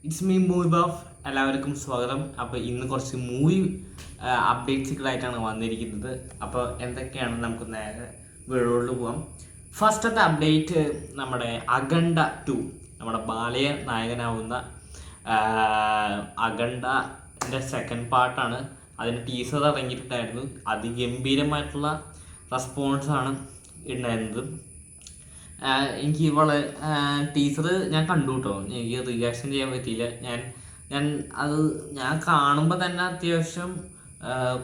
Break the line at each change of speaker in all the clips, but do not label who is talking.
It's me movie buff. എല്ലാവർക്കും സ്വാഗതം. അപ്പോൾ ഇന്ന് കുറച്ച് മൂവി അപ്ഡേറ്റ്സുകളായിട്ടാണ് വന്നിരിക്കുന്നത്. അപ്പോൾ എന്തൊക്കെയാണ് നമുക്ക് നേരെ വീഡിയോയിൽ പോകാം. ഫസ്റ്റത്തെ അപ്ഡേറ്റ് നമ്മുടെ അഖണ്ഡ 2, നമ്മുടെ ബാലയ നായകനാവുന്ന അഖണ്ഡൻ്റെ സെക്കൻഡ് പാർട്ടാണ്. അതിന് ടീസർ ഇറങ്ങിയിട്ടുണ്ടായിരുന്നു. അതിഗംഭീരമായിട്ടുള്ള റെസ്പോൺസാണ് ഉണ്ടായിരുന്നത്. എനിക്ക് ഇവളെ ടീച്ചർ ഞാൻ കണ്ടു കേട്ടോ. എനിക്ക് റിയാക്ഷൻ ചെയ്യാൻ പറ്റിയില്ല. ഞാൻ കാണുമ്പോൾ തന്നെ അത്യാവശ്യം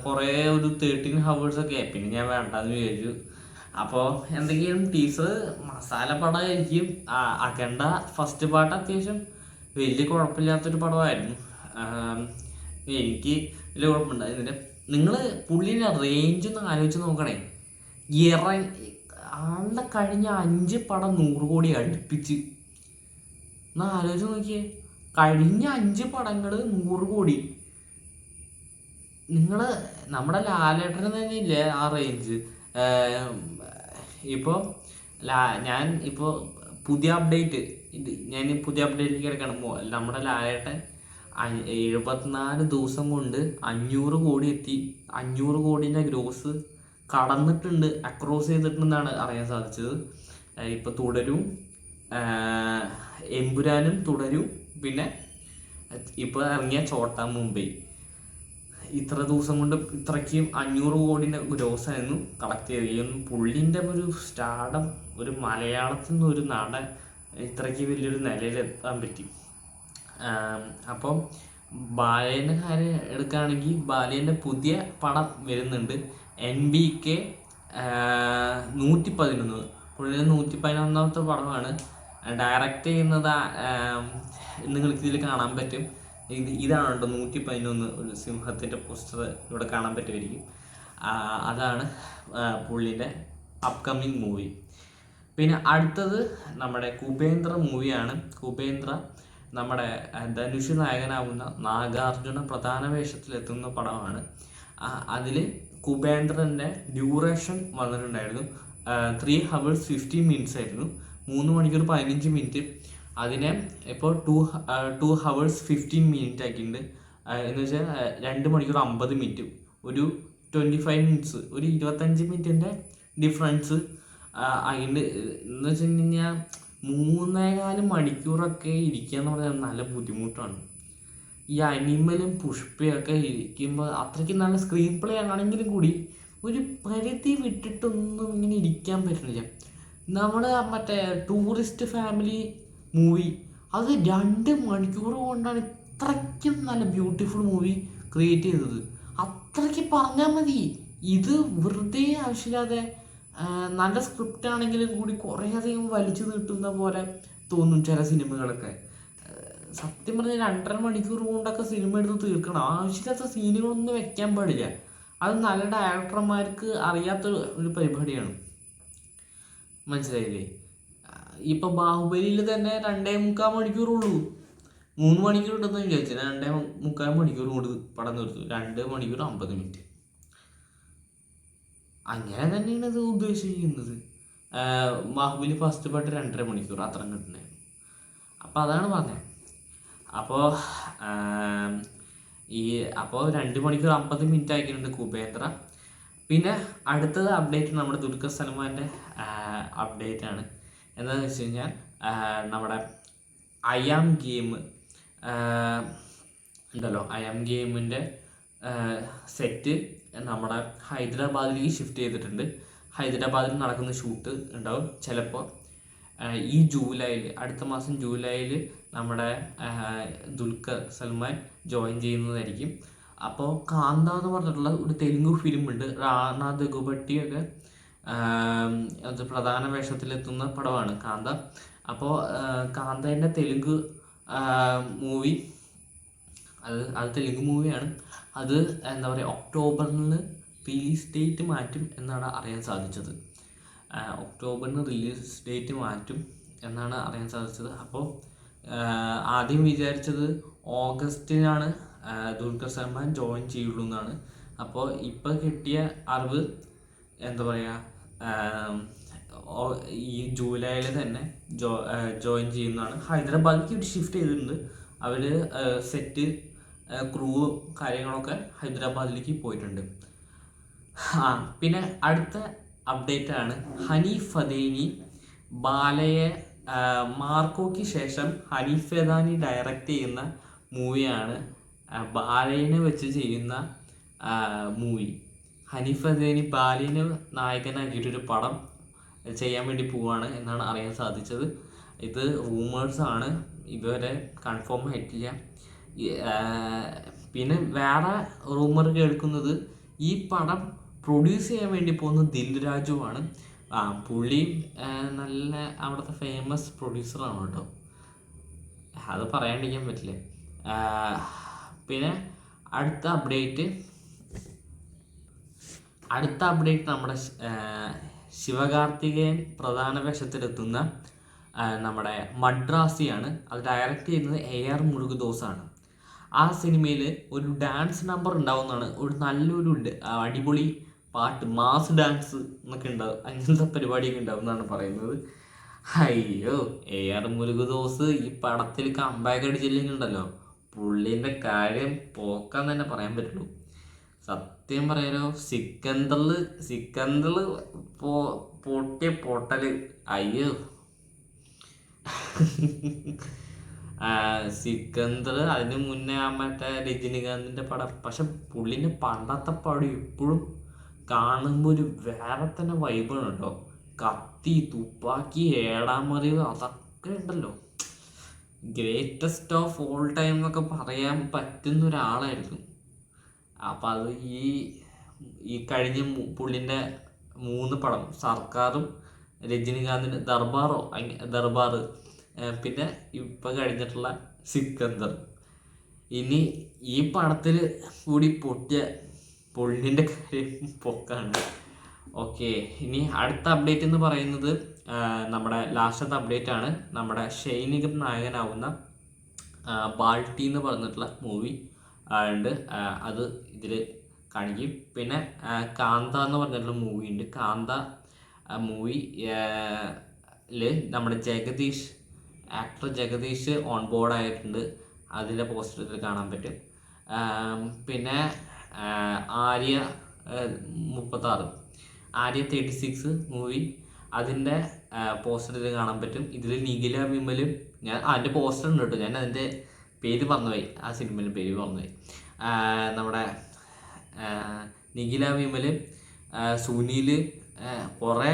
കുറേ ഒരു 13 ഹവേഴ്സൊക്കെ ആയി. പിന്നെ ഞാൻ വേണ്ടെന്ന് വിചാരിച്ചു. അപ്പോൾ എന്തെങ്കിലും ടീച്ചർ മസാല പടമായിരിക്കും. അഖണ്ഡ ഫസ്റ്റ് പാർട്ട് അത്യാവശ്യം വലിയ കുഴപ്പമില്ലാത്തൊരു പടമായിരുന്നു. എനിക്ക് വലിയ കുഴപ്പമുണ്ട്. ഇതിൻ്റെ നിങ്ങൾ പുള്ളിയുടെ റേഞ്ച് ഒന്ന് ആലോചിച്ച് നോക്കണേ. ആളുടെ കഴിഞ്ഞ 5 പടം 100 കോടി അടുപ്പിച്ച് ഒന്ന് ആലോചിച്ച് നോക്കിയേ. കഴിഞ്ഞ 5 പടങ്ങൾ 100 കോടി. നിങ്ങൾ നമ്മുടെ ലാലേട്ടന് തന്നെ ഇല്ലേ ആ റേഞ്ച്. ഇപ്പോൾ ഞാൻ പുതിയ അപ്ഡേറ്റിലേക്ക് കിടക്കണം. നമ്മുടെ ലാലേട്ടൻ 74 ദിവസം കൊണ്ട് 500 കോടി എത്തി. 500 കോടിൻ്റെ ഗ്രോസ് കടന്നിട്ടുണ്ട്, അക്രോസ് ചെയ്തിട്ടുണ്ടെന്നാണ് അറിയാൻ സാധിച്ചത്. ഇപ്പോൾ തുടരും, എമ്പുരാനും തുടരും, പിന്നെ ഇപ്പോൾ ഇറങ്ങിയ ചോട്ടാ മുംബൈ ഇത്ര ദിവസം കൊണ്ട് ഇത്രയ്ക്കും 500 കോടിൻ്റെ ഗ്രോസായിരുന്നു കളക്ട് ചെയ്ത്. പുള്ളിൻ്റെ ഒരു സ്റ്റാർഡം, ഒരു മലയാളത്തിൽ നിന്ന് ഒരു നടൻ ഇത്രയ്ക്ക് വലിയൊരു നിലയിലെത്താൻ പറ്റി. അപ്പം ബാലേൻ്റെ കാര്യം എടുക്കുകയാണെങ്കിൽ ബാലേൻ്റെ പുതിയ പടം വരുന്നുണ്ട്. NBK 111. പുള്ളിയുടെ 111ാമത്തെ പടമാണ്. ഡയറക്റ്റ് ചെയ്യുന്നത് നിങ്ങൾക്കിതിൽ കാണാൻ പറ്റും. ഇതാണ് കേട്ടോ 111, ഒരു സിംഹത്തിൻ്റെ പോസ്റ്റർ ഇവിടെ കാണാൻ പറ്റുമായിരിക്കും. അതാണ് പുള്ളിയുടെ അപ്കമ്മിങ് മൂവി. പിന്നെ അടുത്തത് നമ്മുടെ കുബേന്ദ്ര മൂവിയാണ്. കുബേന്ദ്ര നമ്മുടെ ധനുഷ് നായകനാവുന്ന നാഗാർജുന പ്രധാന വേഷത്തിലെത്തുന്ന പടമാണ്. അതിൽ കുബേന്ദ്രൻ്റെ ഡ്യൂറേഷൻ വന്നിട്ടുണ്ടായിരുന്നു. 3 hours 15 minutes ആയിരുന്നു. 3 മണിക്കൂർ 15 മിനിറ്റ്. അതിനെ ഇപ്പോൾ 2 hours 15 minutes ആക്കിയിട്ടുണ്ട്. എന്ന് വെച്ചാൽ 2 മണിക്കൂർ 50 മിനിറ്റ്, ഒരു 25 minutes, ഒരു 25 മിനിറ്റിൻ്റെ ഡിഫറൻസ് അതിൻ്റെ. എന്ന് വെച്ച് കഴിഞ്ഞാൽ 3.25 മണിക്കൂറൊക്കെ ഇരിക്കുക എന്ന് പറഞ്ഞാൽ നല്ല ബുദ്ധിമുട്ടാണ്. ഈ അനിമലും പുഷ്പയൊക്കെ ഇരിക്കുമ്പോൾ അത്രയ്ക്ക് നല്ല സ്ക്രീൻ പ്ലേ ആണെങ്കിലും കൂടി ഒരു പരിധി വിട്ടിട്ടൊന്നും ഇങ്ങനെ ഇരിക്കാൻ പറ്റുന്നില്ല. നമ്മൾ മറ്റേ ടൂറിസ്റ്റ് ഫാമിലി മൂവി, അത് 2 മണിക്കൂർ കൊണ്ടാണ് ഇത്രയ്ക്കും നല്ല ബ്യൂട്ടിഫുൾ മൂവി ക്രിയേറ്റ് ചെയ്തത്. അത്രയ്ക്ക് പറഞ്ഞാൽ മതി. ഇത് വെറുതെ ആവശ്യമില്ലാതെ നല്ല സ്ക്രിപ്റ്റ് ആണെങ്കിലും കൂടി കുറേയധികം വലിച്ചു നീട്ടുന്ന പോലെ തോന്നും ചില സിനിമകളൊക്കെ. സത്യം പറഞ്ഞാൽ 2.5 മണിക്കൂർ കൊണ്ടൊക്കെ സിനിമ എടുത്ത് തീർക്കണം. ആവശ്യമില്ലാത്ത സീനുകളൊന്നും വെക്കാൻ പാടില്ല. അത് നല്ല ഡയറക്ടർമാർക്ക് അറിയാത്ത ഒരു പരിപാടിയാണ്. മനസ്സിലായില്ലേ? ഇപ്പം ബാഹുബലിയിൽ തന്നെ 2.25 മണിക്കൂറുള്ളൂ. 3 മണിക്കൂർ ഉണ്ടെന്ന് വിചാരിച്ചു. 2.25 മണിക്കൂർ കൊണ്ട് പടം തീർത്തു. 2 മണിക്കൂർ 50 മിനിറ്റ്. അങ്ങനെ തന്നെയാണ് ഇത് ഉദ്ദേശിക്കുന്നത്. ബാഹുബലി ഫസ്റ്റ് പാട്ട് 2.5 മണിക്കൂർ അത്ര കിട്ടുന്നുണ്ടായിരുന്നു. അപ്പോൾ അതാണ് പറഞ്ഞത്. അപ്പോൾ 2 മണിക്കൂർ 50 മിനിറ്റ് ആക്കിയിട്ടുണ്ട് കുബേന്ദ്ര. പിന്നെ അടുത്തത് അപ്ഡേറ്റ് നമ്മുടെ ദുൽഖർ സൽമാൻ്റെ അപ്ഡേറ്റ് ആണ്. എന്താണെന്ന് വെച്ച് കഴിഞ്ഞാൽ നമ്മുടെ അയാം ഗെയിം ഉണ്ടല്ലോ, അയാം ഗെയിമിൻ്റെ സെറ്റ് നമ്മുടെ ഹൈദരാബാദിലേക്ക് ഷിഫ്റ്റ് ചെയ്തിട്ടുണ്ട്. ഹൈദരാബാദിൽ നടക്കുന്ന ഷൂട്ട് ഉണ്ടാവും ചിലപ്പോൾ ഈ ജൂലൈയിൽ, അടുത്ത മാസം ജൂലൈയിൽ നമ്മുടെ ദുൽഖർ സൽമാൻ ജോയിൻ ചെയ്യുന്നതായിരിക്കും. അപ്പോൾ കാന്ത എന്ന് പറഞ്ഞിട്ടുള്ള ഒരു തെലുങ്ക് ഫിലിം ഉണ്ട്. റാണ ദഗുബട്ടിയൊക്കെ അത് പ്രധാന വേഷത്തിലെത്തുന്ന പടമാണ് കാന്ത. അപ്പോൾ കാന്തേൻ്റെ തെലുങ്ക് മൂവി, അത് തെലുങ്ക് മൂവിയാണ്. അത് എന്താ പറയുക, ഒക്ടോബറിൽ റിലീസ് ഡേറ്റ് മാറ്റും എന്നാണ് അറിയാൻ സാധിച്ചത്. ഒക്ടോബറിന് റിലീസ് ഡേറ്റ് മാറ്റും എന്നാണ് അറിയാൻ സാധിച്ചത്. അപ്പോൾ ആദ്യം വിചാരിച്ചത് ഓഗസ്റ്റിനാണ് ദുൽഖർ സൽമാൻ ജോയിൻ ചെയ്യുള്ളൂ എന്നാണ്. അപ്പോൾ ഇപ്പോൾ കിട്ടിയ അറിവ് എന്താ പറയുക, ഈ ജൂലൈയിൽ തന്നെ ജോയിൻ ചെയ്യുന്നതാണ്. ഹൈദരാബാദിലേക്ക് ഒരു ഷിഫ്റ്റ് ചെയ്തിട്ടുണ്ട്. അവർ സെറ്റ് ക്രൂ കാര്യങ്ങളൊക്കെ ഹൈദരാബാദിലേക്ക് പോയിട്ടുണ്ട്. പിന്നെ അടുത്ത അപ്ഡേറ്റ് ആണ് ഹനീഫ് ഫദേനി ബാലയെ മാർക്കോയ്ക്ക് ശേഷം ഹനീഫ് ഫദേനി ഡയറക്റ്റ് ചെയ്യുന്ന മൂവിയാണ് ബാലയെ വെച്ച് ചെയ്യുന്ന മൂവി. ഹനീഫ് ഫദേനി ബാലയെ നായകനാക്കിയിട്ടൊരു പടം ചെയ്യാൻ വേണ്ടി പോവുകയാണ് എന്നാണ് അറിയാൻ സാധിച്ചത്. ഇത് റൂമേഴ്സാണ്, ഇതുവരെ കൺഫേം ആയിട്ടില്ല. പിന്നെ വേറെ റൂമർ കേൾക്കുന്നത് ഈ പടം പ്രൊഡ്യൂസ് ചെയ്യാൻ വേണ്ടി പോകുന്ന ദിൽ രാജുവാണ്. പുള്ളി നല്ല അവിടുത്തെ ഫേമസ് പ്രൊഡ്യൂസറാണ് കേട്ടോ, അത് പറയാണ്ടിരിക്കാൻ പറ്റില്ല. പിന്നെ അടുത്ത അപ്ഡേറ്റ് നമ്മുടെ ശിവകാർത്തികേയൻ പ്രധാന വേഷത്തിലെത്തുന്ന നമ്മുടെ മദ്രാസിയാണ്. അത് ഡയറക്റ്റ് ചെയ്യുന്നത് AR മുരുകദോസാണ്. ആ സിനിമയിൽ ഒരു ഡാൻസ് നമ്പർ ഉണ്ടാവുന്നതാണ്, ഒരു നല്ലൊരു അടിപൊളി പാട്ട്, മാസ് ഡാൻസ് എന്നൊക്കെ ഉണ്ടാവും, അങ്ങനത്തെ പരിപാടിയൊക്കെ ഉണ്ടാവും എന്നാണ് പറയുന്നത്. അയ്യോ, AR മുരുകദോസ് ഈ പടത്തിൽ കമ്പാക്ക് അടിച്ചില്ലെങ്കിലുണ്ടല്ലോ, പുള്ളീൻ്റെ കാര്യം പോക്കാൻ തന്നെ പറയാൻ പറ്റുള്ളൂ. സത്യം പറയാലോ, സിക്കന്തറിൽ പൊട്ടിയ പൊട്ടൽ. അയ്യോ, സിക്കന്ദർ, അതിന് മുന്നേ മറ്റേ രജനികാന്തിൻ്റെ പടം. പക്ഷെ പുള്ളിൻ്റെ പണ്ടത്തെ പടം ഇപ്പോഴും കാണുമ്പോൾ ഒരു വേറെ തന്നെ വൈബാണ് കേട്ടോ. കത്തി, തുപ്പാക്കി, ഏടാമറിവ്, അതൊക്കെ ഉണ്ടല്ലോ. ഗ്രേറ്റസ്റ്റ് ഓഫ് ഓൾ ടൈം എന്നൊക്കെ പറയാൻ പറ്റുന്ന ഒരാളായിരുന്നു. അപ്പം അത് ഈ കഴിഞ്ഞ പുള്ളിൻ്റെ 3 പടം, സർക്കാരും രജനികാന്തിൻ്റെ ദർബാർ, പിന്നെ ഇപ്പം കഴിഞ്ഞിട്ടുള്ള സിക്കന്ദർ, ഇനി ഈ പടത്തിൽ കൂടി പൊട്ടിയ പുള്ളിൻ്റെ കാര്യം പൊക്കാണ്. ഓക്കെ, ഇനി അടുത്ത അപ്ഡേറ്റ് എന്ന് പറയുന്നത് നമ്മുടെ ലാസ്റ്റത്തെ അപ്ഡേറ്റ് ആണ്. നമ്മുടെ ഷൈൻ നിഗം നായകനാവുന്ന ബാൾട്ടി എന്ന് പറഞ്ഞിട്ടുള്ള മൂവി ഉണ്ട്, അത് ഇതിൽ കാണിക്കും. പിന്നെ കാന്ത എന്ന് പറഞ്ഞിട്ടുള്ള മൂവി ഉണ്ട്. കാന്ത മൂവിയിൽ നമ്മുടെ ആക്ടർ ജഗദീഷ് ഓൺ ബോർഡ് ആയിട്ടുണ്ട്, അതിൻ്റെ പോസ്റ്ററിൽ കാണാൻ പറ്റും. പിന്നെ ആര്യ 36 മൂവി, അതിൻ്റെ പോസ്റ്ററിൽ കാണാൻ പറ്റും. ഇതിൽ നിഖില വിമലും, ഞാൻ അതിൻ്റെ പോസ്റ്റർ ഉണ്ട് കേട്ടോ, ഞാൻ അതിൻ്റെ പേര് മറന്നുപോയി, ആ സിനിമയുടെ പേര് മറന്നുപോയി. നമ്മുടെ നിഖില വിമലും സുനിൽ, കുറേ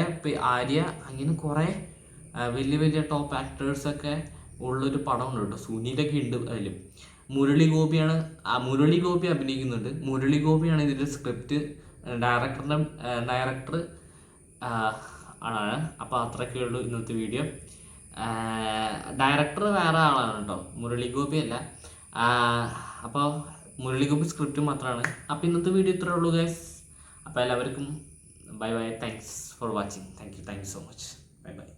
ആര്യ, അങ്ങനെ കുറേ വലിയ ടോപ്പ് ആക്ടേഴ്സൊക്കെ ഉള്ളൊരു പടമുണ്ട് കേട്ടോ. സുനിലൊക്കെ ഉണ്ട് അതിലും. മുരളി ഗോപി അഭിനയിക്കുന്നുണ്ട്. മുരളി ഗോപിയാണ് ഇതിൻ്റെ സ്ക്രിപ്റ്റ് ഡയറക്ടർ ആണ്. അപ്പോൾ അത്രയൊക്കെ ഉള്ളൂ ഇന്നത്തെ വീഡിയോ. ഡയറക്ടർ വേറെ ആളാണ് കേട്ടോ, മുരളി ഗോപി അല്ല. അപ്പോൾ മുരളി ഗോപി സ്ക്രിപ്റ്റ് മാത്രമാണ്. അപ്പോൾ ഇന്നത്തെ വീഡിയോ ഇത്രയേ ഉള്ളൂ ഗൈസ്. അപ്പോൾ എല്ലാവർക്കും bye. Thanks for watching. Thank you so much. By.